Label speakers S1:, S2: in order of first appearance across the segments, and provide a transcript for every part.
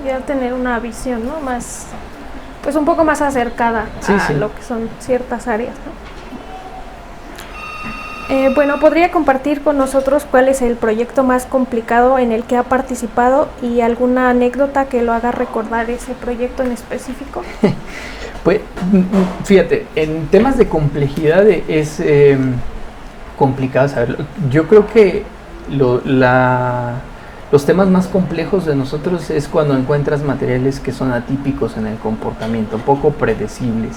S1: ya tener una visión, ¿no? Más, pues un poco más acercada a lo que son ciertas áreas, ¿no? Bueno, ¿podría compartir con nosotros cuál es el proyecto más complicado en el que ha participado y alguna anécdota que lo haga recordar ese proyecto en específico?
S2: Pues, fíjate, en temas de complejidad es complicado saberlo. Yo creo que los temas más complejos de nosotros es cuando encuentras materiales que son atípicos en el comportamiento, poco predecibles.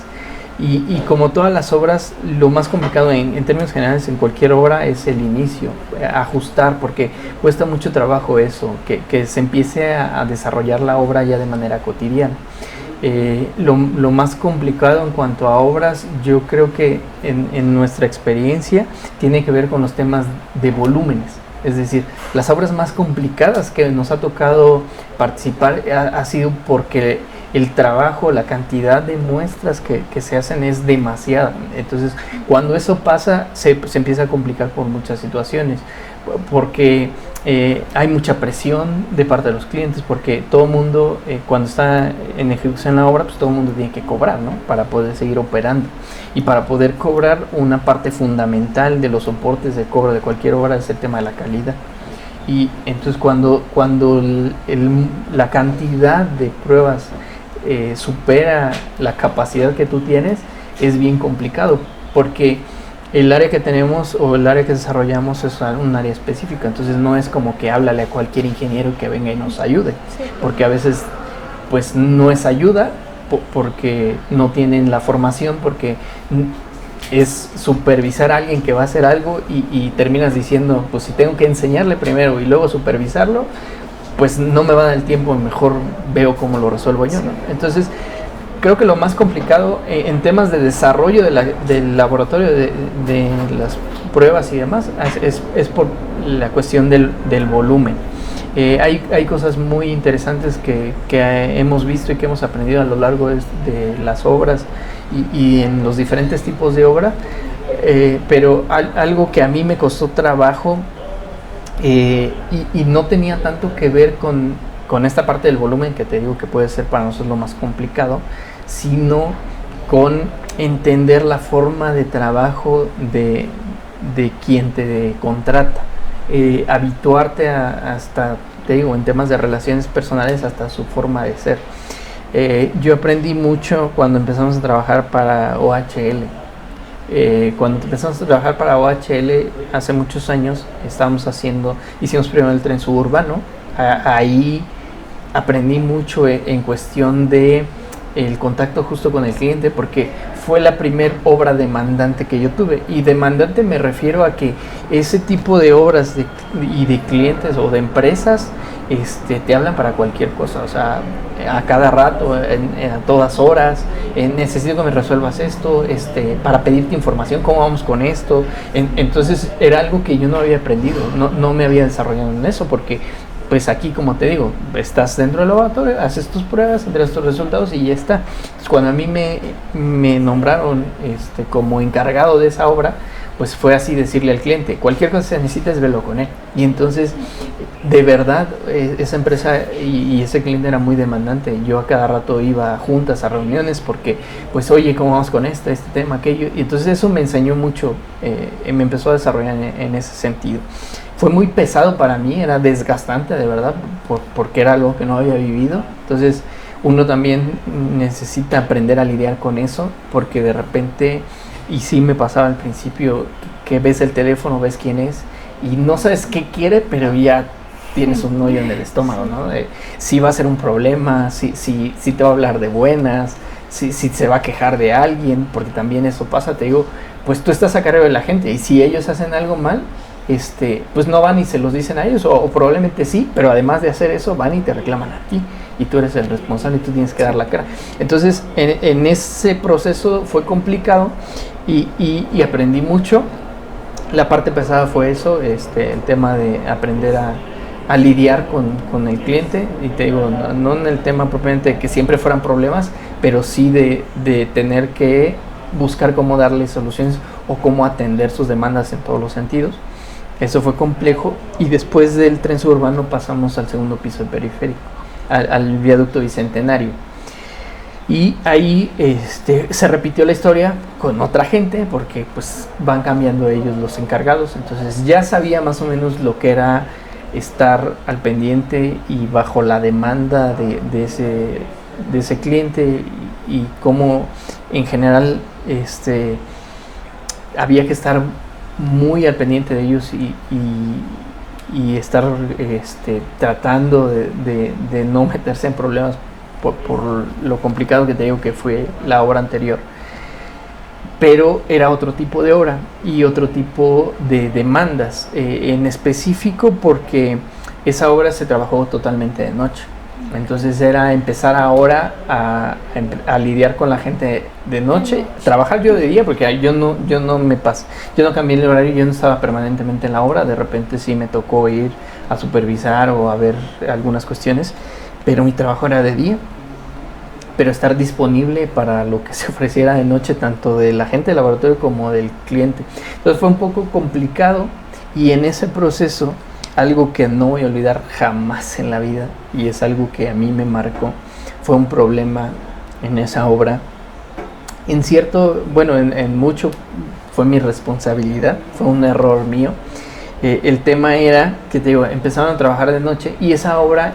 S2: Y como todas las obras, lo más complicado en términos generales en cualquier obra es el inicio, ajustar, porque cuesta mucho trabajo eso, que se empiece a desarrollar la obra ya de manera cotidiana. Lo más complicado en cuanto a obras, yo creo que en nuestra experiencia tiene que ver con los temas de volúmenes. Es decir, las obras más complicadas que nos ha tocado participar ha sido porque el trabajo, la cantidad de muestras que se hacen es demasiada. Entonces, cuando eso pasa, se empieza a complicar por muchas situaciones, porque hay mucha presión de parte de los clientes, porque todo el mundo, cuando está en ejecución la obra, pues todo el mundo tiene que cobrar, ¿no? Para poder seguir operando. Y para poder cobrar, una parte fundamental de los soportes de cobro de cualquier obra es el tema de la calidad. Y entonces cuando la cantidad de pruebas supera la capacidad que tú tienes, es bien complicado, porque el área que tenemos o el área que desarrollamos es un área específica. Entonces no es como que háblale a cualquier ingeniero que venga y nos ayude, porque a veces pues no es ayuda porque no tienen la formación, porque es supervisar a alguien que va a hacer algo y terminas diciendo, pues si tengo que enseñarle primero y luego supervisarlo, pues no me va a dar el tiempo, mejor veo cómo lo resuelvo yo, ¿no? Entonces, creo que lo más complicado en temas de desarrollo del laboratorio, de las pruebas y demás, es por la cuestión del volumen. Hay cosas muy interesantes que hemos visto y que hemos aprendido a lo largo de las obras y en los diferentes tipos de obra, pero algo que a mí me costó trabajo y no tenía tanto que ver con esta parte del volumen, que te digo que puede ser para nosotros lo más complicado, sino con entender la forma de trabajo de quien te contrata, habituarte hasta, te digo, en temas de relaciones personales, hasta su forma de ser. Yo aprendí mucho cuando empezamos a trabajar para OHL. Cuando empezamos a trabajar para OHL hace muchos años, hicimos primero el tren suburbano. Ahí aprendí mucho en cuestión de el contacto justo con el cliente, porque fue la primer obra demandante que yo tuve. Y demandante me refiero a que ese tipo de obras y de clientes o de empresas te hablan para cualquier cosa, o sea, a cada rato, a todas horas, necesito que me resuelvas esto, para pedirte información, cómo vamos con esto. Entonces era algo que yo no había aprendido, no me había desarrollado en eso, porque pues aquí, como te digo, estás dentro del laboratorio, haces tus pruebas, entregas tus resultados y ya está. Entonces, cuando a mí me nombraron como encargado de esa obra, pues fue así decirle al cliente, cualquier cosa que necesites, velo con él. Y entonces, de verdad, esa empresa y ese cliente era muy demandante. Yo a cada rato iba a juntas, a reuniones, porque, pues, oye, ¿cómo vamos con este tema, aquello? Y entonces eso me enseñó mucho, me empezó a desarrollar en ese sentido. Fue muy pesado para mí, era desgastante de verdad, porque era algo que no había vivido. Entonces uno también necesita aprender a lidiar con eso, porque de repente, y sí me pasaba al principio, que ves el teléfono, ves quién es, y no sabes qué quiere, pero ya tienes un hoyo en el estómago, ¿no? Si va a ser un problema, si te va a hablar de buenas, si se va a quejar de alguien, porque también eso pasa, te digo, pues tú estás a cargo de la gente, y si ellos hacen algo mal, pues no van y se los dicen a ellos, o probablemente sí, pero además de hacer eso van y te reclaman a ti y tú eres el responsable y tú tienes que dar la cara. Entonces en ese proceso fue complicado y aprendí mucho. La parte pesada fue eso, el tema de aprender a lidiar con el cliente, y te digo, no en el tema propiamente de que siempre fueran problemas, pero sí de tener que buscar cómo darle soluciones o cómo atender sus demandas en todos los sentidos. Eso fue complejo, y después del tren suburbano pasamos al segundo piso del periférico. al viaducto Bicentenario. Y ahí se repitió la historia con otra gente, porque pues van cambiando ellos los encargados. Entonces ya sabía más o menos lo que era estar al pendiente y bajo la demanda de ese cliente, y cómo en general había que estar muy al pendiente de ellos y estar tratando de no meterse en problemas por lo complicado que te digo que fue la obra anterior. Pero era otro tipo de obra y otro tipo de demandas, en específico porque esa obra se trabajó totalmente de noche. Entonces era empezar ahora a lidiar con la gente de noche, trabajar yo de día, porque yo no me pasé, yo no cambié el horario, yo no estaba permanentemente en la obra. De repente sí me tocó ir a supervisar o a ver algunas cuestiones, pero mi trabajo era de día, pero estar disponible para lo que se ofreciera de noche, tanto de la gente del laboratorio como del cliente. Entonces fue un poco complicado, y en ese proceso, algo que no voy a olvidar jamás en la vida, y es algo que a mí me marcó, fue un problema en esa obra. En mucho fue mi responsabilidad, fue un error mío. El tema era que, te digo, empezaron a trabajar de noche, y esa obra,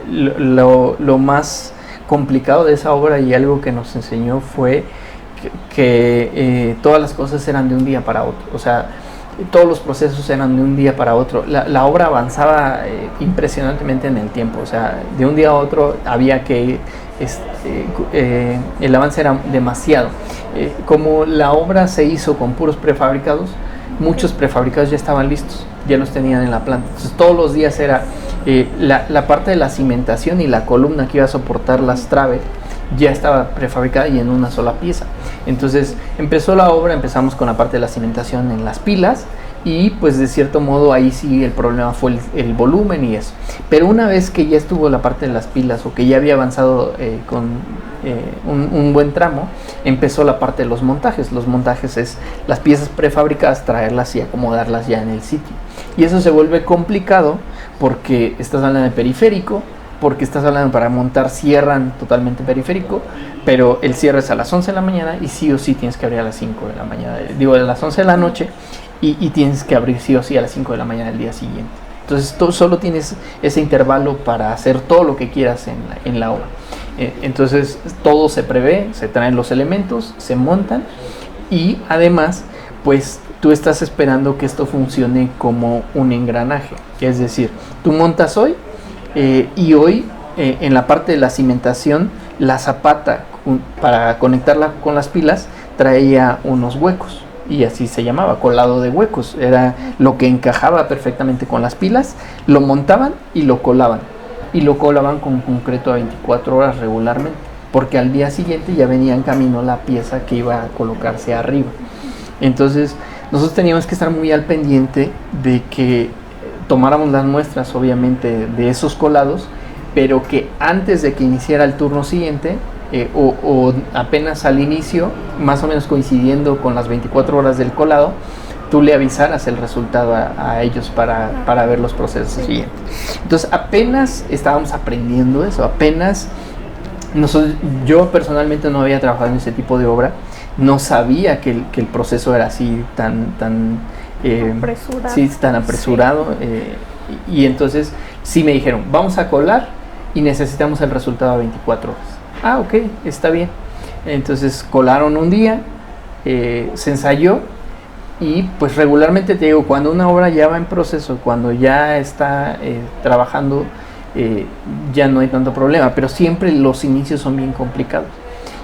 S2: lo más complicado de esa obra y algo que nos enseñó fue que todas las cosas eran de un día para otro. O sea, todos los procesos eran de un día para otro. La obra avanzaba impresionantemente en el tiempo. O sea, de un día a otro había que el avance era demasiado. Como la obra se hizo con puros prefabricados, muchos prefabricados ya estaban listos, ya los tenían en la planta. Entonces todos los días era la parte de la cimentación y la columna que iba a soportar las traves ya estaba prefabricada y en una sola pieza. Entonces empezó la obra, empezamos con la parte de la cimentación en las pilas, y pues de cierto modo ahí sí el problema fue el volumen y eso. Pero una vez que ya estuvo la parte de las pilas, o que ya había avanzado con un buen tramo, empezó la parte de los montajes. Los montajes es las piezas prefabricadas, traerlas y acomodarlas ya en el sitio. Y eso se vuelve complicado porque estás hablando de periférico, porque estás hablando para montar, cierran totalmente periférico, pero el cierre es a las 11 de la mañana y sí o sí tienes que abrir a las 5 de la mañana, a las 11 de la noche, y tienes que abrir sí o sí a las 5 de la mañana del día siguiente. Entonces tú solo tienes ese intervalo para hacer todo lo que quieras en la obra. Entonces todo se prevé, se traen los elementos, se montan, y además pues tú estás esperando que esto funcione como un engranaje. Es decir, tú montas hoy, y hoy en la parte de la cimentación, la zapata para conectarla con las pilas traía unos huecos, y así se llamaba, colado de huecos. Era lo que encajaba perfectamente con las pilas, lo montaban y lo colaban con concreto a 24 horas regularmente, porque al día siguiente ya venía en camino la pieza que iba a colocarse arriba. Entonces nosotros teníamos que estar muy al pendiente de que tomáramos las muestras, obviamente, de esos colados, pero que antes de que iniciara el turno siguiente, o apenas al inicio, más o menos coincidiendo con las 24 horas del colado, tú le avisaras el resultado a ellos para ver los procesos siguientes. Entonces apenas estábamos aprendiendo eso, yo personalmente no había trabajado en ese tipo de obra, no sabía que el proceso era así tan
S1: apresurado.
S2: Sí, tan apresurado. Y entonces sí me dijeron, vamos a colar y necesitamos el resultado a 24 horas. Ah, ok, está bien. Entonces colaron un día, se ensayó, y pues regularmente te digo, cuando una obra ya va en proceso, cuando ya está trabajando, ya no hay tanto problema, pero siempre los inicios son bien complicados.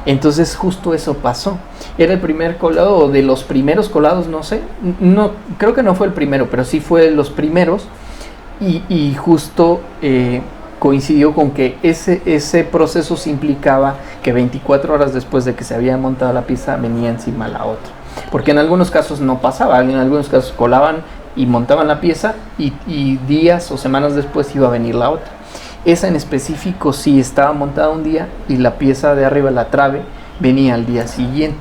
S2: Entonces justo eso pasó. Era el primer colado, o de los primeros colados, no sé, no, creo que no fue el primero, pero sí fue de los primeros, y justo coincidió con que ese proceso se implicaba que 24 horas después de que se había montado la pieza venía encima la otra, porque en algunos casos no pasaba, en algunos casos colaban y montaban la pieza, y días o semanas después iba a venir la otra. Esa en específico sí estaba montada un día, y la pieza de arriba, la trave, venía al día siguiente.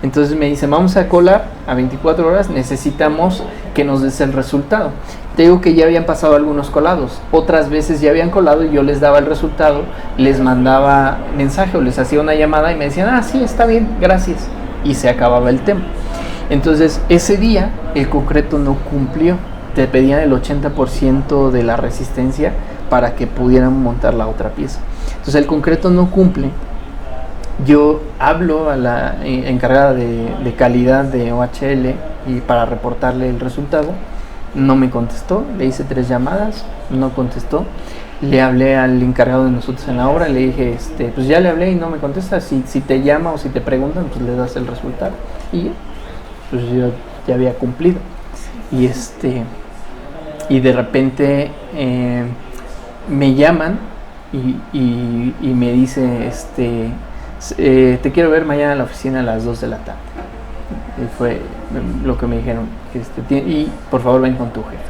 S2: Entonces me dicen, vamos a colar a 24 horas, necesitamos que nos des el resultado. te digo que ya habían pasado algunos colados, otras veces ya habían colado y yo les daba el resultado, les mandaba mensaje o les hacía una llamada y me decían, sí, está bien, gracias, y se acababa el tema. Entonces ese día el concreto no cumplió, te pedían el 80% de la resistencia para que pudieran montar la otra pieza. Entonces el concreto no cumple. Yo hablo a la encargada de calidad de OHL y para reportarle el resultado. No me contestó, le hice 3 llamadas, no contestó. Le hablé al encargado de nosotros en la obra, le dije, pues ya le hablé y no me contesta. Si te llama o si te preguntan, pues le das el resultado. Y pues yo ya había cumplido. Y de repente me llaman y me dice, te quiero ver mañana en la oficina a las 2 de la tarde. Y fue lo que me dijeron, y por favor ven con tu jefe.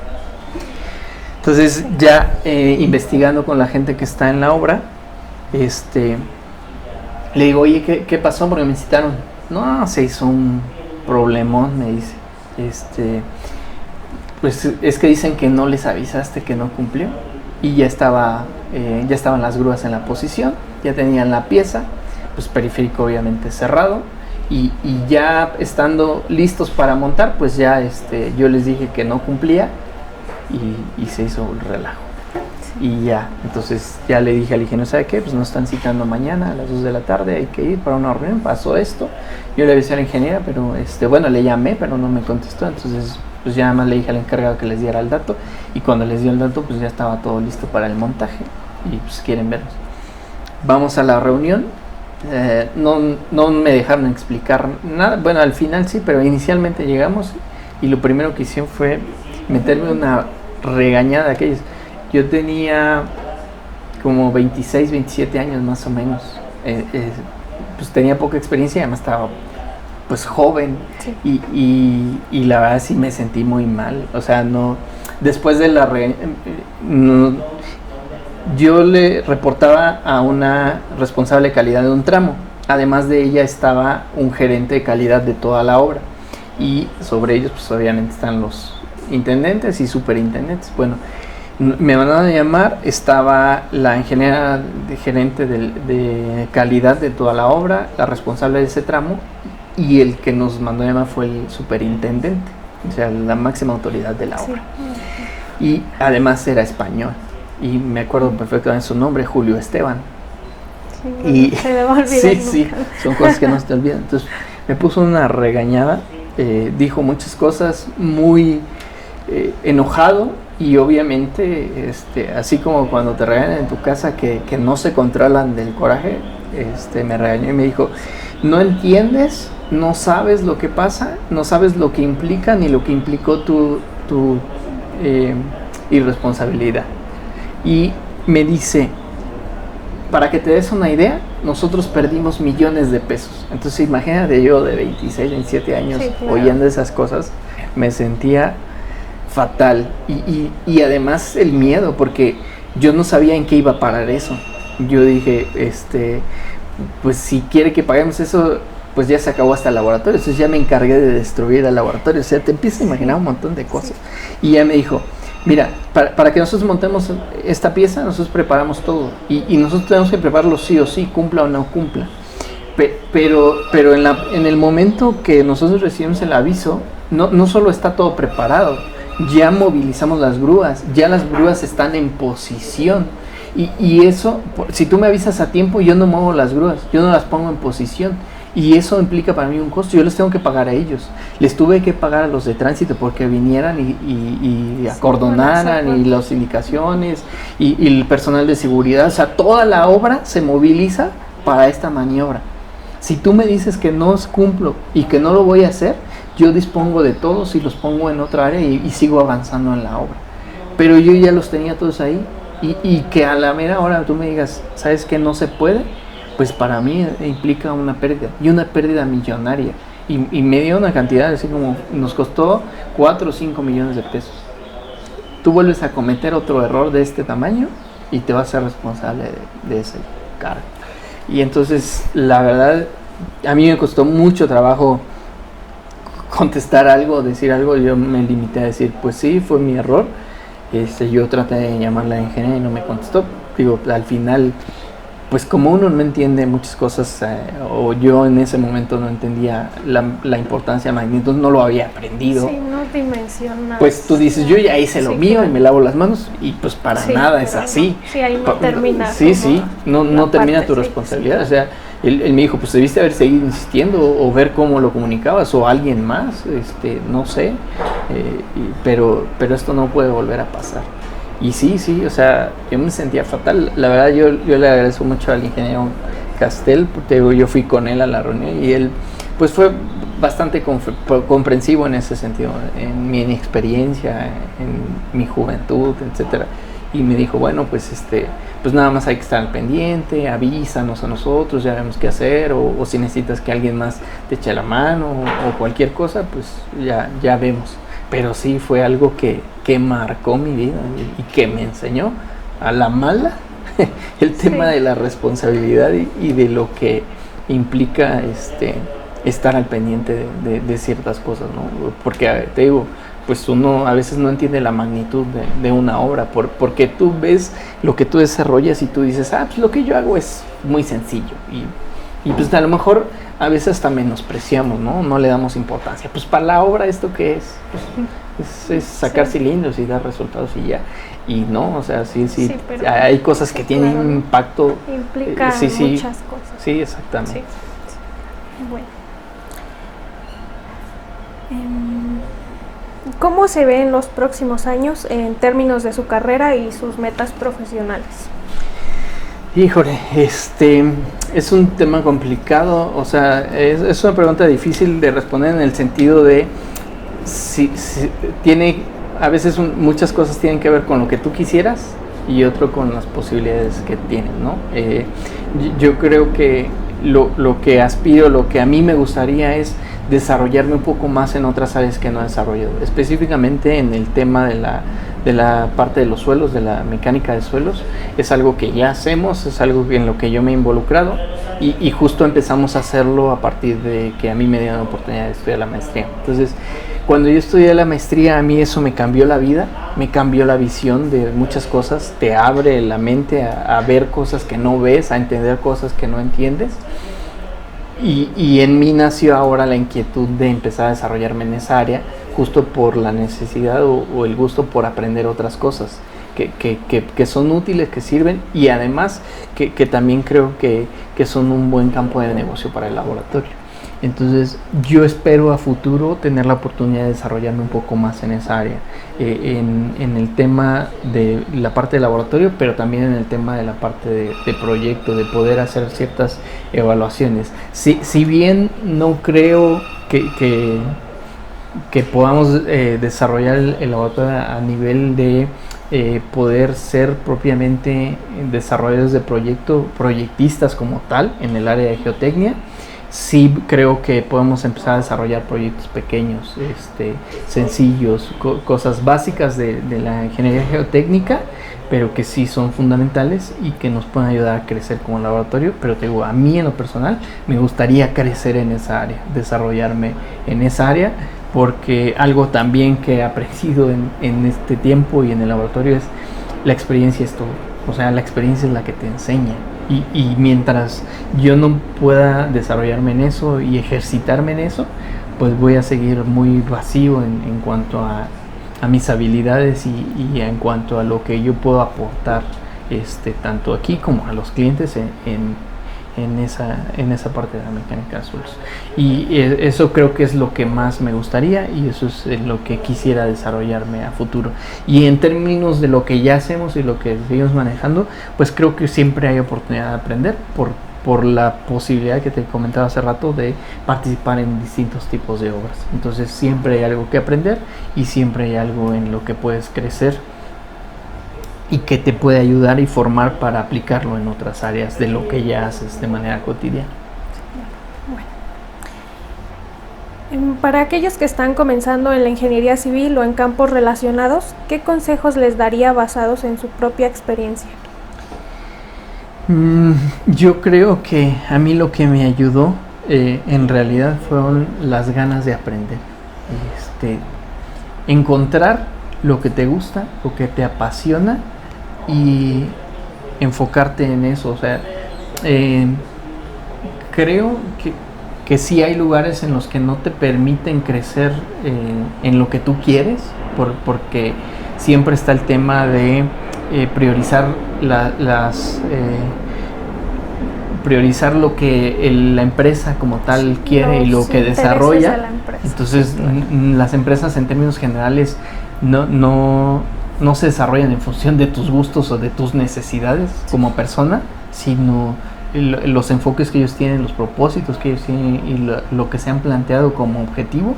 S2: Entonces ya investigando con la gente que está en la obra, le digo, oye, ¿qué pasó? Porque me citaron. No, se hizo un problemón, me dice. Pues es que dicen que no les avisaste que no cumplió. Y ya estaban las grúas en la posición, ya tenían la pieza, pues periférico obviamente cerrado. Y ya estando listos para montar, pues ya yo les dije que no cumplía y se hizo un relajo. Y ya, entonces ya le dije al ingeniero, ¿sabe qué? Pues nos están citando mañana a las 2 de la tarde, hay que ir para una reunión, pasó esto. Yo le avisé a la ingeniera, pero bueno, le llamé, pero no me contestó, entonces pues ya nada más le dije al encargado que les diera el dato, y cuando les dio el dato, pues ya estaba todo listo para el montaje, y pues quieren vernos. Vamos a la reunión. No me dejaron explicar nada, bueno, al final sí, pero inicialmente llegamos y lo primero que hicieron fue meterme una regañada de aquellos. Yo tenía como 26, 27 años más o menos, pues tenía poca experiencia y además estaba pues joven, sí. y la verdad sí me sentí muy mal, o sea, no, después de la yo le reportaba a una responsable de calidad de un tramo. Además de ella estaba un gerente de calidad de toda la obra. Y sobre ellos, pues obviamente están los intendentes y superintendentes. Bueno, me mandaron a llamar, estaba la ingeniera gerente de calidad de toda la obra, la responsable de ese tramo, y el que nos mandó a llamar fue el superintendente, o sea, la máxima autoridad de la obra. Sí. Y además era español. Y me acuerdo perfectamente de su nombre, Julio Esteban.
S1: Sí, se me va a olvidar.
S2: Sí, son cosas que no se te olvidan. Entonces me puso una regañada, dijo muchas cosas, muy enojado, y obviamente así como cuando te regañan en tu casa que no se controlan del coraje, me regañó y me dijo, no entiendes, no sabes lo que pasa, no sabes lo que implica ni lo que implicó tu irresponsabilidad. Y me dice, para que te des una idea, nosotros perdimos millones de pesos. Entonces imagínate, yo de 26, 27 años, sí, claro, oyendo esas cosas, me sentía fatal. Y además el miedo, porque yo no sabía en qué iba a parar eso. Yo dije, pues si quiere que paguemos eso, pues ya se acabó hasta el laboratorio. Entonces ya me encargué de destruir el laboratorio. O sea, te empiezas a imaginar un montón de cosas. Sí. Y ya me dijo, mira, para que nosotros montemos esta pieza, nosotros preparamos todo. Y nosotros tenemos que prepararlo sí o sí, cumpla o no cumpla. Pero en el momento que nosotros recibimos el aviso, no solo está todo preparado, ya movilizamos las grúas, ya las grúas están en posición. Y eso, si tú me avisas a tiempo, yo no muevo las grúas, yo no las pongo en posición. Y eso implica para mí un costo, yo les tengo que pagar a ellos. Les tuve que pagar a los de tránsito porque vinieran y acordonaran, y las indicaciones, y el personal de seguridad. O sea, toda la obra se moviliza para esta maniobra. Si tú me dices que no cumplo y que no lo voy a hacer, yo dispongo de todos y los pongo en otra área y sigo avanzando en la obra. Pero yo ya los tenía todos ahí, y que a la mera hora tú me digas, ¿sabes qué? No se puede. Pues para mí implica una pérdida, y una pérdida millonaria, y me dio una cantidad, así como nos costó 4 o 5 millones de pesos. Tú vuelves a cometer otro error de este tamaño y te vas a ser responsable de ese cargo. Y entonces, la verdad, a mí me costó mucho trabajo contestar algo, decir algo. Yo me limité a decir, pues sí, fue mi error, Yo traté de llamarla a la ingeniera y no me contestó. Digo, al final, pues como uno no entiende muchas cosas, o yo en ese momento no entendía la importancia, la magnitud, no lo había aprendido.
S1: Sí, no dimensionas.
S2: Pues tú dices, yo ya hice lo mío y me lavo las manos, y pues para nada es así.
S1: Sí, ahí no termina.
S2: Sí, no termina tu responsabilidad. O sea, él me dijo, pues debiste haber seguido insistiendo o ver cómo lo comunicabas o alguien más, no sé, pero esto no puede volver a pasar. Y sí, o sea, yo me sentía fatal. La verdad, yo le agradezco mucho al ingeniero Castel, porque yo fui con él a la reunión y él pues fue bastante comprensivo en ese sentido, en mi experiencia, en mi juventud, etcétera. Y me dijo, bueno, pues pues nada más hay que estar al pendiente, avísanos a nosotros, ya vemos qué hacer, o si necesitas que alguien más te eche la mano o cualquier cosa, pues ya vemos. Pero sí fue algo que marcó mi vida y que me enseñó a la mala el tema de la responsabilidad y de lo que implica estar al pendiente de ciertas cosas, ¿no? Porque te digo, pues uno a veces no entiende la magnitud de una obra, porque tú ves lo que tú desarrollas y tú dices, pues lo que yo hago es muy sencillo, y pues a lo mejor a veces hasta menospreciamos, no le damos importancia. Pues para la obra, ¿esto qué es? Pues es sacar cilindros y dar resultados y ya. Y no, o sea, sí hay cosas que tienen un impacto.
S1: Implica muchas cosas.
S2: Sí, exactamente.
S1: Sí. Bueno. ¿Cómo se ve en los próximos años en términos de su carrera y sus metas profesionales?
S2: Híjole, es un tema complicado, o sea, es una pregunta difícil de responder en el sentido de si tiene, a veces muchas cosas tienen que ver con lo que tú quisieras y otro con las posibilidades que tienes, ¿no? Yo creo que lo que aspiro, lo que a mí me gustaría es desarrollarme un poco más en otras áreas que no he desarrollado, específicamente en el tema de la parte de los suelos, de la mecánica de suelos. Es algo que ya hacemos, es algo en lo que yo me he involucrado y justo empezamos a hacerlo a partir de que a mí me dieron la oportunidad de estudiar la maestría. Entonces, cuando yo estudié la maestría, a mí eso me cambió la vida, me cambió la visión de muchas cosas, te abre la mente a ver cosas que no ves, a entender cosas que no entiendes. Y en mí nació ahora la inquietud de empezar a desarrollarme en esa área, justo por la necesidad o el gusto por aprender otras cosas que son útiles, que sirven, y además que también creo que son un buen campo de negocio para el laboratorio. Entonces yo espero a futuro tener la oportunidad de desarrollarme un poco más en esa área, en el tema de la parte de laboratorio, pero también en el tema de la parte de proyecto, de poder hacer ciertas evaluaciones. Si bien no creo que podamos desarrollar el laboratorio a nivel de poder ser propiamente desarrolladores de proyecto, proyectistas como tal en el área de geotecnia, sí creo que podemos empezar a desarrollar proyectos pequeños, sencillos, cosas básicas de la ingeniería geotécnica, pero que sí son fundamentales y que nos pueden ayudar a crecer como laboratorio. Pero te digo, a mí en lo personal me gustaría crecer en esa área, desarrollarme en esa área, porque algo también que he aprendido en este tiempo y en el laboratorio es la experiencia es todo. O sea, la experiencia es la que te enseña. Y mientras yo no pueda desarrollarme en eso y ejercitarme en eso, pues voy a seguir muy vacío en cuanto a mis habilidades y en cuanto a lo que yo puedo aportar, tanto aquí como a los clientes en esa parte de la mecánica de suelos. Y eso creo que es lo que más me gustaría, y eso es lo que quisiera desarrollarme a futuro. Y en términos de lo que ya hacemos y lo que seguimos manejando, pues creo que siempre hay oportunidad de aprender por la posibilidad que te comentaba hace rato de participar en distintos tipos de obras. Entonces siempre hay algo que aprender y siempre hay algo en lo que puedes crecer y que te puede ayudar y formar para aplicarlo en otras áreas de lo que ya haces de manera cotidiana.
S1: Bueno. Para aquellos que están comenzando en la ingeniería civil o en campos relacionados, ¿qué consejos les daría basados en su propia experiencia?
S2: Yo creo que a mí lo que me ayudó en realidad fueron las ganas de aprender. Encontrar lo que te gusta, lo que te apasiona y enfocarte en eso. O sea, creo que sí hay lugares en los que no te permiten crecer en lo que tú quieres, porque siempre está el tema de priorizar priorizar lo que la empresa como tal quiere y lo que desarrolla. Entonces, las empresas en términos generales no se desarrollan en función de tus gustos o de tus necesidades como persona, sino los enfoques que ellos tienen, los propósitos que ellos tienen y lo que se han planteado como objetivo.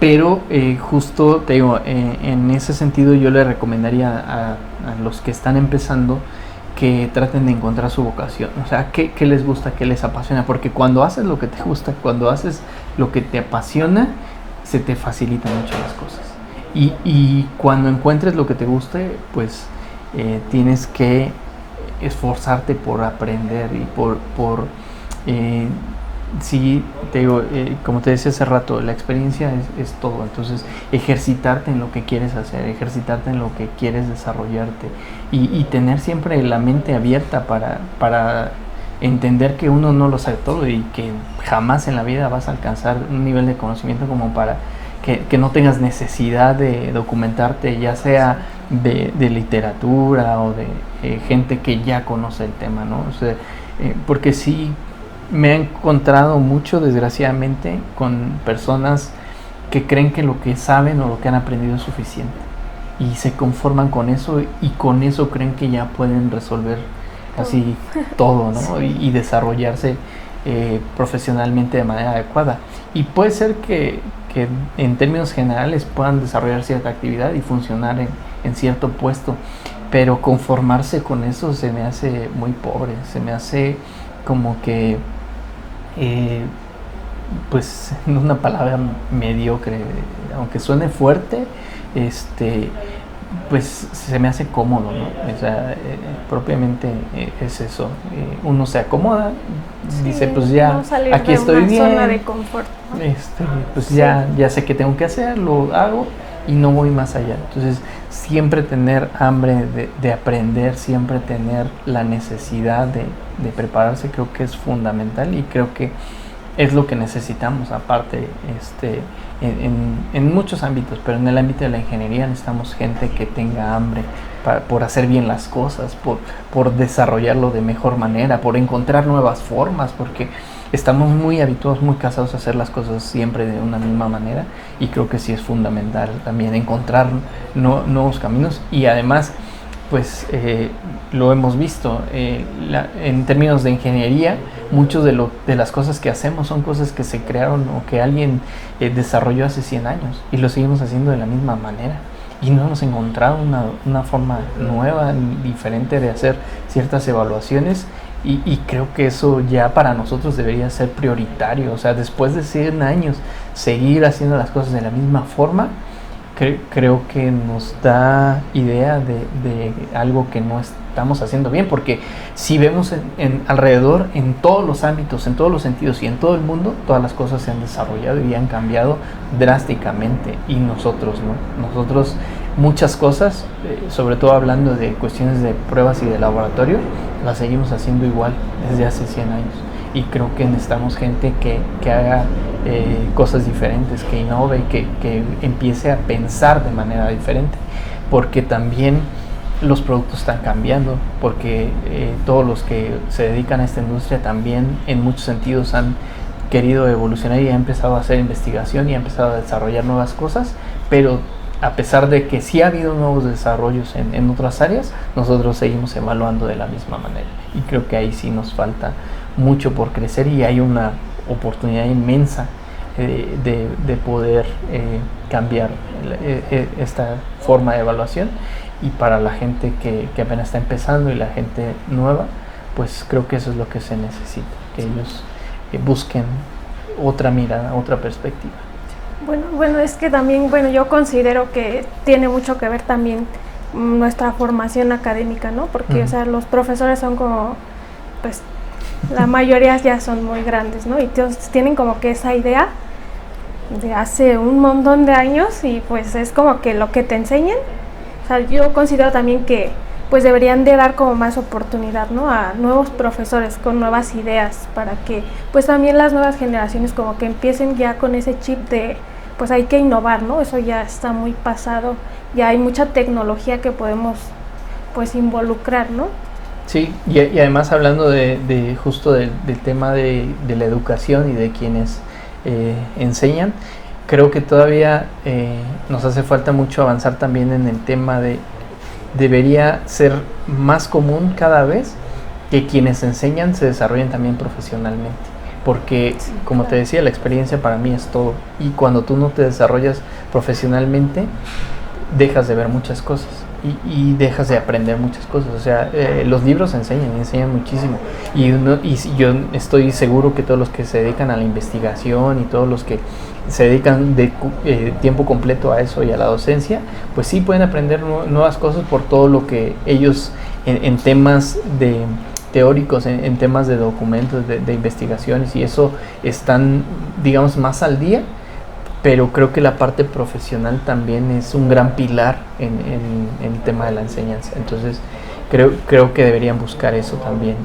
S2: Pero justo te digo, en ese sentido yo le recomendaría a los que están empezando que traten de encontrar su vocación, o sea, qué les gusta, qué les apasiona, porque cuando haces lo que te gusta, cuando haces lo que te apasiona, se te facilitan mucho las cosas. Y cuando encuentres lo que te guste, pues tienes que esforzarte por aprender y sí, te digo, como te decía hace rato, la experiencia es todo. Entonces, ejercitarte en lo que quieres hacer, ejercitarte en lo que quieres desarrollarte y tener siempre la mente abierta para entender que uno no lo sabe todo y que jamás en la vida vas a alcanzar un nivel de conocimiento como para que no tengas necesidad de documentarte, ya sea de literatura o de gente que ya conoce el tema, ¿no? O sea, porque sí me he encontrado mucho, desgraciadamente, con personas que creen que lo que saben o lo que han aprendido es suficiente y se conforman con eso y con eso creen que ya pueden resolver casi todo, ¿no? Sí. Y desarrollarse profesionalmente de manera adecuada. Y puede ser que en términos generales puedan desarrollar cierta actividad y funcionar en cierto puesto, pero conformarse con eso se me hace muy pobre, se me hace como que pues en una palabra mediocre, aunque suene fuerte, pues se me hace cómodo, ¿no? O sea, propiamente es eso, uno se acomoda, sí, dice pues ya
S1: no
S2: aquí estoy bien,
S1: zona de confort, ¿no?
S2: Pues sí. ya sé qué tengo que hacer, lo hago y no voy más allá. Entonces siempre tener hambre de aprender, siempre tener la necesidad de prepararse, creo que es fundamental y creo que es lo que necesitamos. Aparte, en muchos ámbitos, pero en el ámbito de la ingeniería necesitamos gente que tenga hambre por hacer bien las cosas, por desarrollarlo de mejor manera, por encontrar nuevas formas, porque estamos muy habituados, muy casados a hacer las cosas siempre de una misma manera y creo que sí es fundamental también encontrar nuevos caminos y además pues lo hemos visto en términos de ingeniería, muchos de las cosas que hacemos son cosas que se crearon o que alguien desarrolló hace 100 años y lo seguimos haciendo de la misma manera y no hemos encontrado una forma nueva, diferente de hacer ciertas evaluaciones. Y creo que eso ya para nosotros debería ser prioritario. O sea, después de 100 años, seguir haciendo las cosas de la misma forma, creo que nos da idea de algo que no estamos haciendo bien. Porque si vemos alrededor, en todos los ámbitos, en todos los sentidos y en todo el mundo, todas las cosas se han desarrollado y han cambiado drásticamente. Y nosotros, ¿no? Nosotros muchas cosas, sobre todo hablando de cuestiones de pruebas y de laboratorio, las seguimos haciendo igual desde hace 100 años y creo que necesitamos gente que haga cosas diferentes, que innove, que empiece a pensar de manera diferente, porque también los productos están cambiando, porque todos los que se dedican a esta industria también en muchos sentidos han querido evolucionar y han empezado a hacer investigación y han empezado a desarrollar nuevas cosas, pero a pesar de que sí ha habido nuevos desarrollos en otras áreas, nosotros seguimos evaluando de la misma manera. Y creo que ahí sí nos falta mucho por crecer y hay una oportunidad inmensa de poder cambiar esta forma de evaluación. Y para la gente que apenas está empezando y la gente nueva, pues creo que eso es lo que se necesita, que ellos busquen otra mirada, otra perspectiva.
S1: Bueno, es que también, yo considero que tiene mucho que ver también nuestra formación académica, ¿no? Porque, o sea, los profesores son como, pues, la mayoría ya son muy grandes, ¿no? Y entonces tienen como que esa idea de hace un montón de años y pues es como que lo que te enseñan. O sea, yo considero también que pues deberían de dar como más oportunidad, ¿no? A nuevos profesores con nuevas ideas para que pues también las nuevas generaciones como que empiecen ya con ese chip de pues hay que innovar, ¿no? Eso ya está muy pasado, ya hay mucha tecnología que podemos pues involucrar, ¿no?
S2: Sí, y además hablando de justo del tema de la educación y de quienes enseñan, creo que todavía nos hace falta mucho avanzar también en el tema de debería ser más común cada vez que quienes enseñan se desarrollen también profesionalmente, porque sí, como te decía, la experiencia para mí es todo, y cuando tú no te desarrollas profesionalmente dejas de ver muchas cosas y dejas de aprender muchas cosas. O sea, los libros enseñan muchísimo, y yo estoy seguro que todos los que se dedican a la investigación y todos los que se dedican de tiempo completo a eso y a la docencia, pues sí pueden aprender nuevas cosas por todo lo que ellos en temas de teóricos, en temas de documentos, de investigaciones y eso, están, digamos, más al día. Pero creo que la parte profesional también es un gran pilar en el tema de la enseñanza. Entonces, creo que deberían buscar eso también.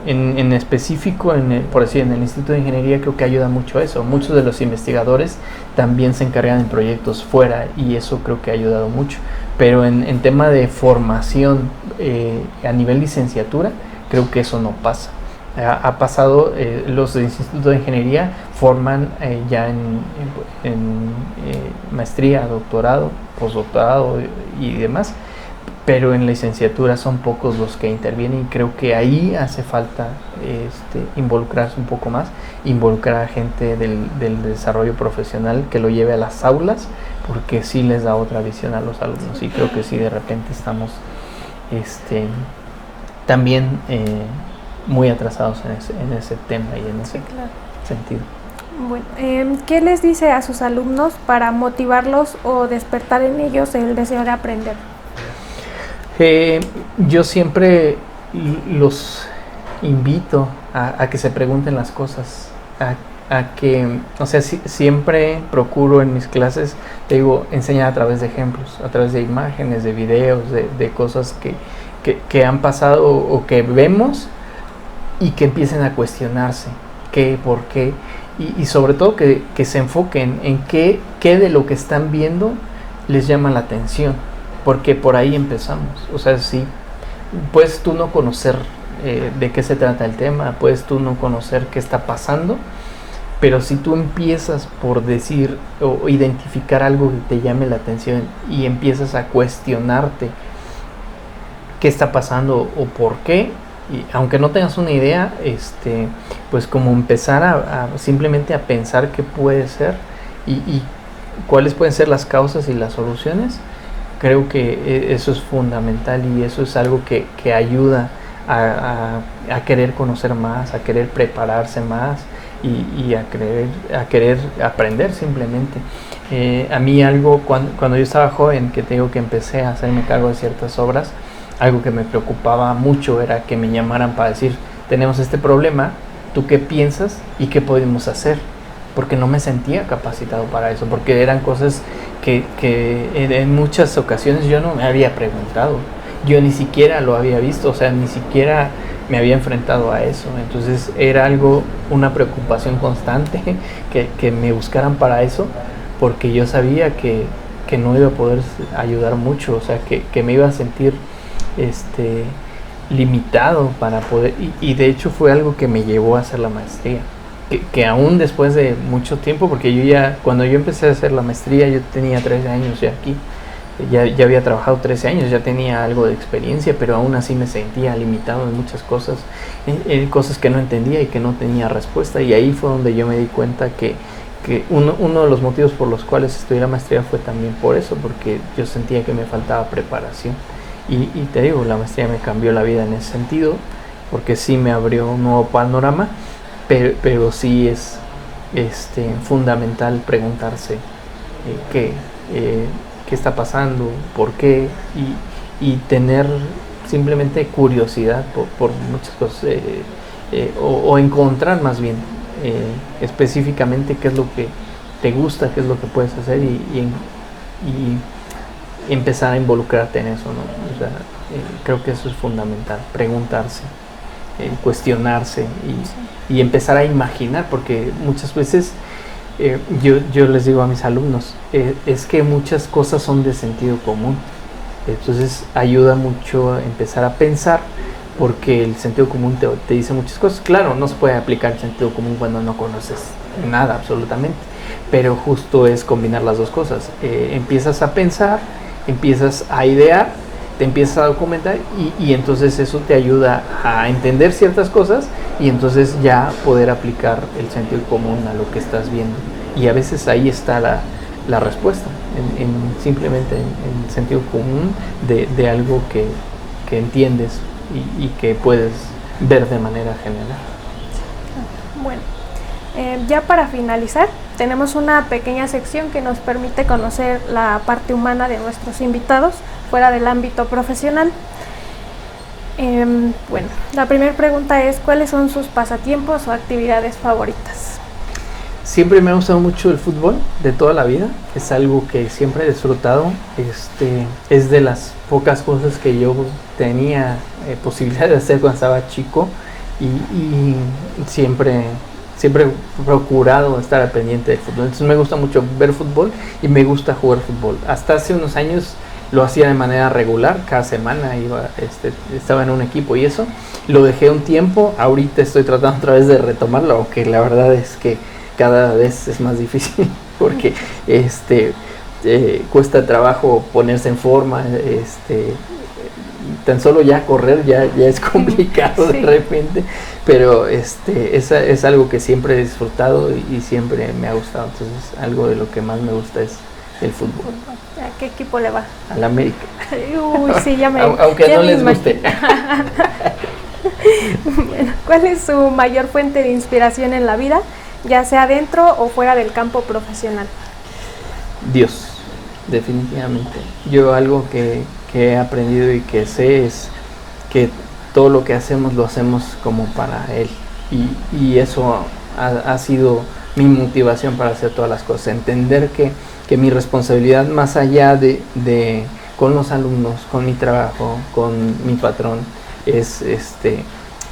S2: En específico, por decir, en el Instituto de Ingeniería, creo que ayuda mucho eso. Muchos de los investigadores también se encargan en proyectos fuera y eso creo que ha ayudado mucho. Pero en tema de formación a nivel licenciatura, creo que eso no pasa. Ha pasado, los institutos de ingeniería forman ya en maestría, doctorado, postdoctorado y demás, pero en licenciatura son pocos los que intervienen y creo que ahí hace falta involucrarse un poco más, involucrar a gente del desarrollo profesional que lo lleve a las aulas, porque sí les da otra visión a los alumnos y creo que sí de repente estamos también muy atrasados en ese tema y en ese sentido.
S1: Bueno, ¿qué les dice a sus alumnos para motivarlos o despertar en ellos el deseo de aprender?
S2: Yo siempre los invito a que se pregunten las cosas, a que, o sea, siempre procuro en mis clases, te digo, enseñar a través de ejemplos, a través de imágenes, de videos, de cosas que han pasado o que vemos, y que empiecen a cuestionarse qué, por qué, y sobre todo que se enfoquen en qué de lo que están viendo les llama la atención, porque por ahí empezamos. O sea, si puedes tú no conocer de qué se trata el tema, puedes tú no conocer qué está pasando, pero si tú empiezas por decir o identificar algo que te llame la atención y empiezas a cuestionarte qué está pasando o por qué, y aunque no tengas una idea, pues como empezar a simplemente a pensar qué puede ser y cuáles pueden ser las causas y las soluciones, creo que eso es fundamental y eso es algo que ayuda a querer conocer más, a querer prepararse más y a querer aprender simplemente. A mí algo, cuando yo estaba joven, que te digo que empecé a hacerme cargo de ciertas obras, algo que me preocupaba mucho era que me llamaran para decir, tenemos este problema, ¿tú qué piensas y qué podemos hacer? Porque no me sentía capacitado para eso, porque eran cosas que en muchas ocasiones yo no me había preguntado, yo ni siquiera lo había visto, o sea, ni siquiera me había enfrentado a eso. Entonces era una preocupación constante que me buscaran para eso, porque yo sabía que no iba a poder ayudar mucho, o sea, que me iba a sentir limitado para poder, y de hecho fue algo que me llevó a hacer la maestría, que aún después de mucho tiempo, porque cuando yo empecé a hacer la maestría yo tenía 13 años ya aquí, ya había trabajado 13 años, ya tenía algo de experiencia, pero aún así me sentía limitado en muchas cosas, en cosas que no entendía y que no tenía respuesta, y ahí fue donde yo me di cuenta que uno de los motivos por los cuales estudié la maestría fue también por eso, porque yo sentía que me faltaba preparación. Y te digo, la maestría me cambió la vida en ese sentido, porque sí me abrió un nuevo panorama, pero sí es fundamental preguntarse qué está pasando, por qué, y tener simplemente curiosidad por muchas cosas, o encontrar más bien específicamente qué es lo que te gusta, qué es lo que puedes hacer y empezar a involucrarte en eso, ¿no? O sea, creo que eso es fundamental, preguntarse, cuestionarse y empezar a imaginar, porque muchas veces yo les digo a mis alumnos, es que muchas cosas son de sentido común, entonces ayuda mucho a empezar a pensar, porque el sentido común te dice muchas cosas. Claro, no se puede aplicar el sentido común cuando no conoces nada absolutamente, pero justo es combinar las dos cosas. Empiezas a pensar, empiezas a idear, te empiezas a documentar y entonces eso te ayuda a entender ciertas cosas y entonces ya poder aplicar el sentido común a lo que estás viendo. Y a veces ahí está la respuesta, simplemente en el sentido común de algo que entiendes y que puedes ver de manera general.
S1: Bueno, ya para finalizar, tenemos una pequeña sección que nos permite conocer la parte humana de nuestros invitados fuera del ámbito profesional. Bueno, la primera pregunta es, ¿cuáles son sus pasatiempos o actividades favoritas?
S2: Siempre me ha gustado mucho el fútbol de toda la vida, es algo que siempre he disfrutado, es de las pocas cosas que yo tenía posibilidad de hacer cuando estaba chico y siempre he procurado estar al pendiente del fútbol. Entonces me gusta mucho ver fútbol y me gusta jugar fútbol. Hasta hace unos años lo hacía de manera regular, cada semana estaba en un equipo y eso. Lo dejé un tiempo, ahorita estoy tratando otra vez de retomarlo, aunque la verdad es que cada vez es más difícil porque cuesta trabajo ponerse en forma, tan solo ya correr ya es complicado sí. De repente, pero es algo que siempre he disfrutado y siempre me ha gustado. Entonces algo de lo que más me gusta es el fútbol.
S1: ¿A qué equipo le va?
S2: Al América.
S1: Uy, sí, ya me
S2: aunque
S1: ya
S2: no
S1: me
S2: les guste.
S1: Bueno, ¿cuál es su mayor fuente de inspiración en la vida, ya sea dentro o fuera del campo profesional?
S2: Dios, definitivamente. Yo algo que he aprendido y que sé es que todo lo que hacemos lo hacemos como para Él y eso ha sido mi motivación para hacer todas las cosas, entender que mi responsabilidad más allá de con los alumnos, con mi trabajo, con mi patrón, es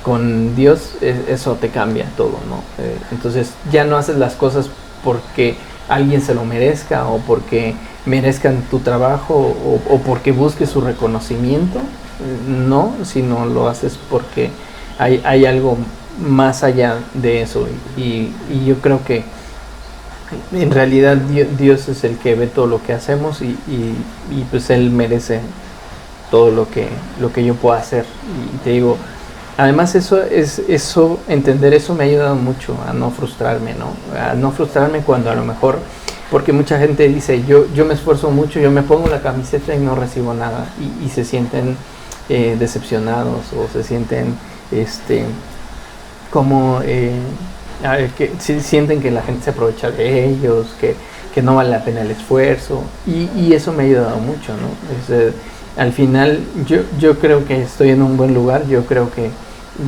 S2: con Dios, eso te cambia todo, ¿no? Entonces ya no haces las cosas porque alguien se lo merezca o porque merezcan tu trabajo o porque busques su reconocimiento, no, sino lo haces porque hay algo más allá de eso y yo creo que en realidad Dios es el que ve todo lo que hacemos y pues Él merece todo lo que yo pueda hacer. Y te digo, además entender eso me ha ayudado mucho a no frustrarme, ¿no? A no frustrarme cuando a lo mejor, porque mucha gente dice, yo me esfuerzo mucho, yo me pongo la camiseta y no recibo nada y se sienten decepcionados o se sienten que sienten que la gente se aprovecha de ellos, que no vale la pena el esfuerzo y eso me ha ayudado mucho, ¿no? Al final yo creo que estoy en un buen lugar, yo creo que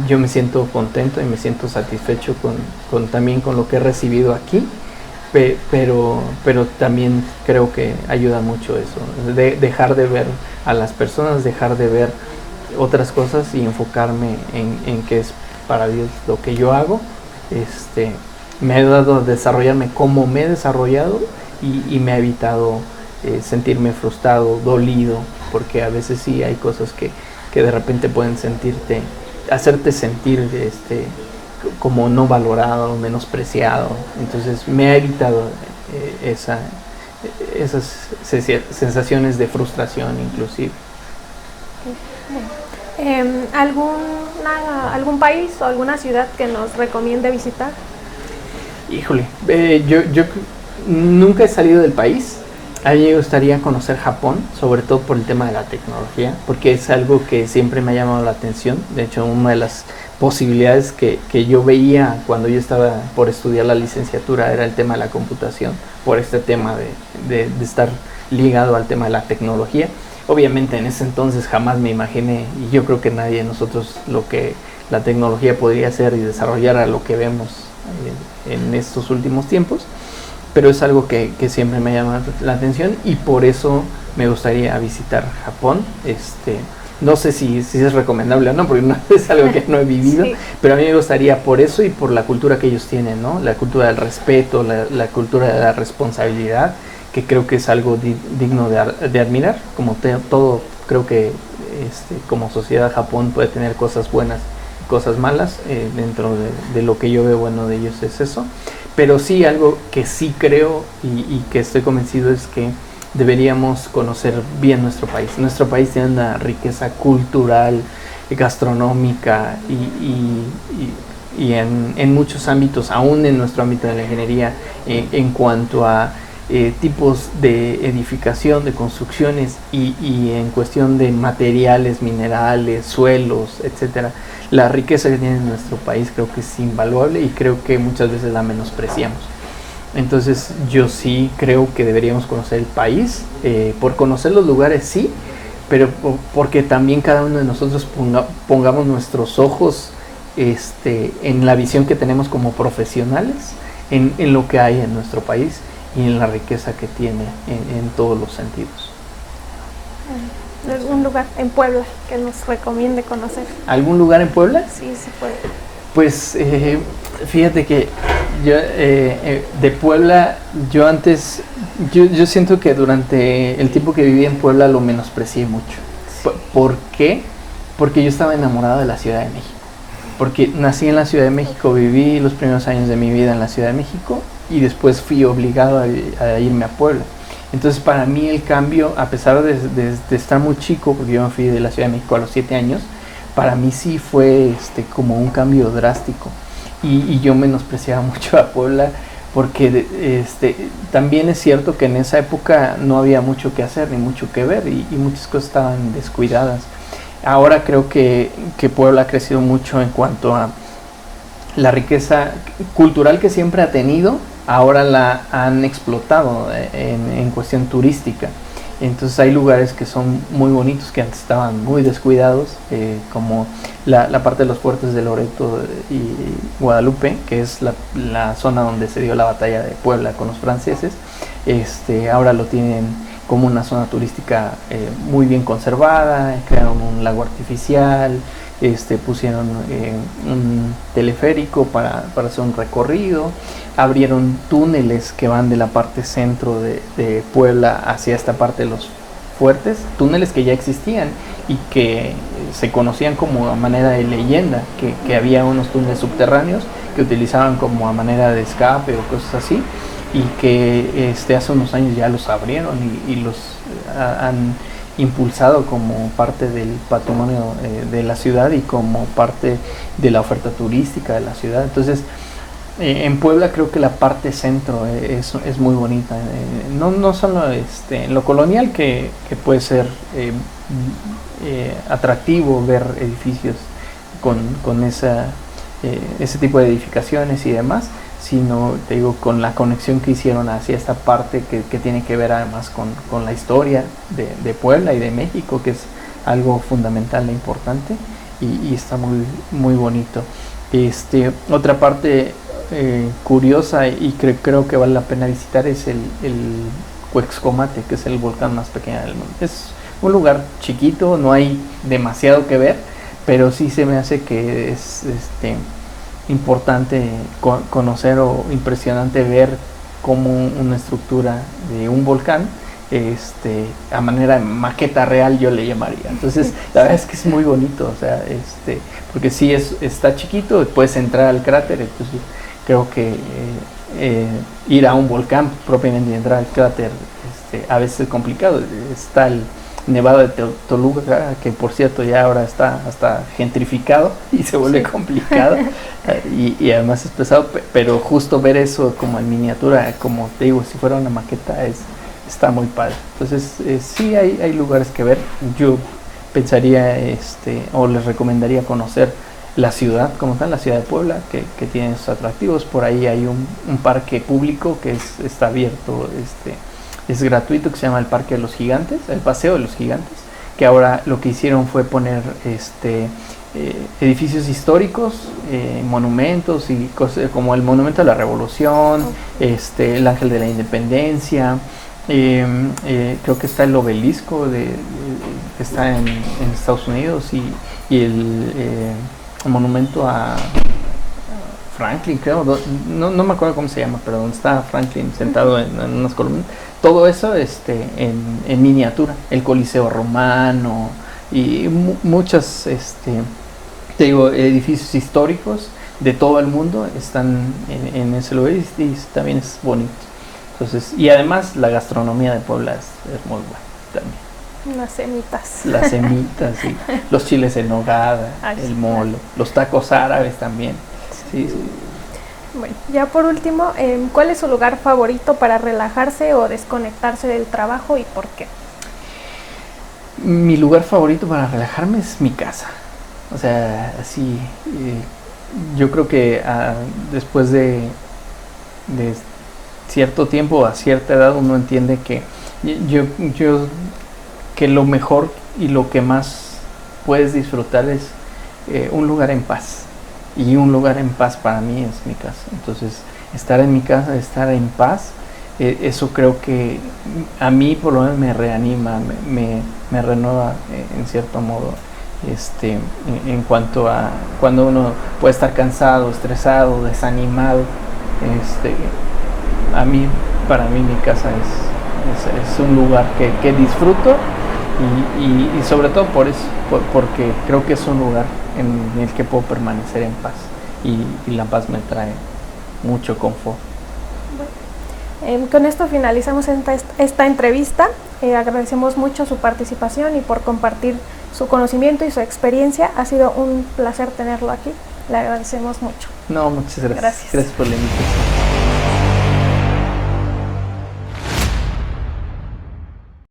S2: yo me siento contento y me siento satisfecho también con lo que he recibido aquí, pero también creo que ayuda mucho eso, dejar de ver a las personas, dejar de ver otras cosas y enfocarme en que es para Dios lo que yo hago. Me ha ayudado a desarrollarme como me he desarrollado y me ha evitado sentirme frustrado, dolido, porque a veces sí hay cosas que de repente pueden hacerte sentir como no valorado, menospreciado. Entonces me ha evitado esas sensaciones de frustración inclusive. ¿Algún país o alguna ciudad que nos recomiende visitar? Híjole, yo nunca he salido del país. A mí me gustaría conocer Japón, sobre todo por el tema de la tecnología, porque es algo que siempre me ha llamado la atención. De hecho, una de las posibilidades que yo veía cuando yo estaba por estudiar la licenciatura era el tema de la computación, por este tema de estar ligado al tema de la tecnología. Obviamente en ese entonces jamás me imaginé, y yo creo que nadie de nosotros, lo que la tecnología podría hacer y desarrollar a lo que vemos en estos últimos tiempos, pero es algo que siempre me llama la atención y por eso me gustaría visitar Japón. No sé si es recomendable o no, porque no es algo que no he vivido, sí, pero a mí me gustaría por eso y por la cultura que ellos tienen, ¿no? La cultura del respeto, la cultura de la responsabilidad, que creo que es algo digno de admirar. Como todo, creo que como sociedad Japón puede tener cosas buenas, cosas malas, dentro de lo que yo veo bueno de ellos es eso. Pero sí, algo que sí creo y que estoy convencido es que deberíamos conocer bien nuestro país. Nuestro país tiene una riqueza cultural, gastronómica y en muchos ámbitos, aún en nuestro ámbito de la ingeniería, en cuanto a tipos de edificación, de construcciones y en cuestión de materiales, minerales, suelos, etcétera. La riqueza que tiene nuestro país creo que es invaluable y creo que muchas veces la menospreciamos. Entonces yo sí creo que deberíamos conocer el país, por conocer los lugares sí, pero porque también cada uno de nosotros pongamos nuestros ojos en la visión que tenemos como profesionales, en lo que hay en nuestro país y en la riqueza que tiene en todos los sentidos.
S1: ¿Algún lugar en Puebla que nos recomiende conocer?
S2: ¿Algún lugar en Puebla?
S1: Sí, se puede.
S2: Pues fíjate que yo de Puebla, yo siento que durante el tiempo que viví en Puebla lo menosprecié mucho. ¿Por qué? Porque yo estaba enamorado de la Ciudad de México. Porque nací en la Ciudad de México, viví los primeros años de mi vida en la Ciudad de México y después fui obligado a irme a Puebla. Entonces para mí el cambio, a pesar de estar muy chico, porque yo me fui de la Ciudad de México a los 7 años, para mí sí fue como un cambio drástico y yo menospreciaba mucho a Puebla porque también es cierto que en esa época no había mucho que hacer ni mucho que ver y muchas cosas estaban descuidadas. Ahora creo que Puebla ha crecido mucho en cuanto a la riqueza cultural que siempre ha tenido, ahora la han explotado en cuestión turística. Entonces hay lugares que son muy bonitos que antes estaban muy descuidados, como la parte de los fuertes de Loreto y Guadalupe, que es la zona donde se dio la batalla de Puebla con los franceses. Ahora lo tienen como una zona turística muy bien conservada, crearon un lago artificial, pusieron un teleférico para hacer un recorrido, abrieron túneles que van de la parte centro de Puebla hacia esta parte de los fuertes, túneles que ya existían y que se conocían como a manera de leyenda, que había unos túneles subterráneos que utilizaban como a manera de escape o cosas así, y que hace unos años ya los abrieron y los han impulsado como parte del patrimonio de la ciudad y como parte de la oferta turística de la ciudad. Entonces en Puebla creo que la parte centro es muy bonita, no solo en lo colonial que puede ser atractivo ver edificios con ese tipo de edificaciones y demás, sino te digo con la conexión que hicieron hacia esta parte que tiene que ver además con la historia de Puebla y de México, que es algo fundamental e importante y está muy, muy bonito. Otra parte curiosa y creo que vale la pena visitar es el Cuexcomate, que es el volcán más pequeño del mundo. Es un lugar chiquito, no hay demasiado que ver, pero sí se me hace que es importante conocer o impresionante ver cómo una estructura de un volcán a manera de maqueta real yo le llamaría. Entonces la verdad es que es muy bonito, o sea, porque sí está chiquito, puedes entrar al cráter, entonces creo que ir a un volcán propiamente y entrar al cráter a veces es complicado. Está el Nevado de Toluca, que por cierto ya ahora está hasta gentrificado y se vuelve complicado y además es pesado, pero justo ver eso como en miniatura, como te digo, si fuera una maqueta, está muy padre. Entonces sí hay lugares que ver. Yo pensaría o les recomendaría conocer la ciudad como tal, la ciudad de Puebla, que tiene sus atractivos. Por ahí hay un parque público que está abierto, es gratuito, que se llama el Parque de los Gigantes, el Paseo de los Gigantes, que ahora lo que hicieron fue poner edificios históricos, monumentos y cosas como el Monumento a la Revolución, el Ángel de la Independencia, creo que está el obelisco que está en Estados Unidos y el monumento a Franklin, creo, no me acuerdo cómo se llama, pero donde está Franklin sentado en unas columnas, todo eso en miniatura, el Coliseo Romano y muchas te digo, edificios históricos de todo el mundo están en ese lugar y también es bonito. Entonces, y además la gastronomía de Puebla es muy buena también.
S1: Las semitas,
S2: sí. Los chiles en nogada, el mole, los tacos árabes también. Sí.
S1: Bueno, ya por último, ¿cuál es su lugar favorito para relajarse o desconectarse del trabajo y por qué?
S2: Mi lugar favorito para relajarme es mi casa. O sea, así, yo creo que después de cierto tiempo, a cierta edad, uno entiende que que lo mejor y lo que más puedes disfrutar es un lugar en paz. Y un lugar en paz para mí es mi casa. Entonces, estar en mi casa, estar en paz, eso creo que a mí por lo menos me reanima, me renueva en cierto modo. En cuanto a cuando uno puede estar cansado, estresado, desanimado, para mí mi casa es un lugar que disfruto y sobre todo por eso, porque creo que es un lugar en el que puedo permanecer en paz y la paz me trae mucho confort.
S1: Con esto finalizamos esta entrevista. Agradecemos mucho su participación y por compartir su conocimiento y su experiencia. Ha sido un placer tenerlo aquí. Le agradecemos mucho.
S2: No, muchas gracias. Gracias por la invitación.